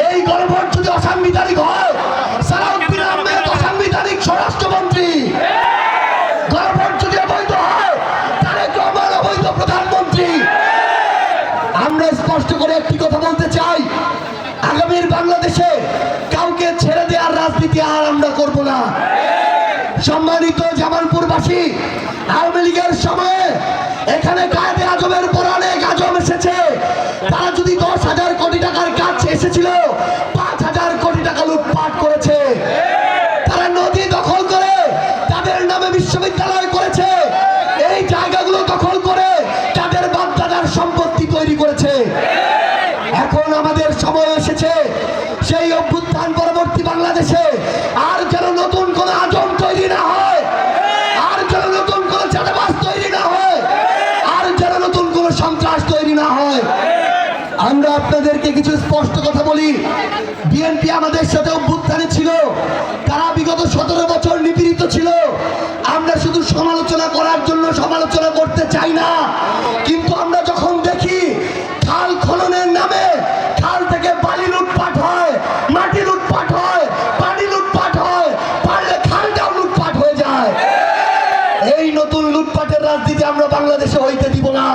এই গণভোট যদি অসাংবিধানিক হয়, সালাউদ্দিন আহমেদ অসাংবিধানিক স্বরাষ্ট্রমন্ত্রী। গণভোট যদি অবৈধ হয়, তারেক রহমান অবৈধ প্রধানমন্ত্রী। আমরা স্পষ্ট করে একটি কথা বলতে চাই, আগামীর বাংলাদেশে কাউকে ছেড়ে দেওয়ার রাজনীতি আর আমরা করব না। সম্মানিত জামালপুরবাসী, আওয়ামী লীগের সময়ে এখানে কায়েদে আজমের পর অনেক আজম এসেছে। তারা যদি 10,000 কোটি টাকার কাজ এসেছিল, 5,000 কোটি টাকা লুটপাট করেছে। তারা নদী দখল করে তাদের নামে বিশ্ববিদ্যালয় করেছে। এই জায়গাগুলো দখল করে তাদের বাপ-দাদার সম্পত্তি তৈরি করেছে। এখন আমাদের সময় এসেছে সেই অভ্যুত্থান পরবর্তী বাংলাদেশে আর যেন নতুন কোন আজম তৈরি না হয়, আর যেন নতুন কোন চাঁদাবাজ তৈরি না হয়, আর যেন নতুন কোন সন্ত্রাস তৈরি না হয়। আমরা আপনাদেরকে কিছু স্পষ্ট কথা বলি, বিএনপি আমাদের সাথে অভ্যুত্থানে ছিল, তারা বিগত 17 বছর নিপীড়িত ছিল। আমরা শুধু সমালোচনা করার জন্য সমালোচনা করতে চাই না, কিন্তু আমরা যখন দেখি খাল খননের নামে খাল থেকে বালি লুটপাট হয়, মাটি লুটপাট হয়, পানি লুটপাট হয়, পারলে খালটাও লুটপাট হয়ে যায়। এই নতুন লুটপাটের রাজনীতি আমরা বাংলাদেশে হইতে দিব না।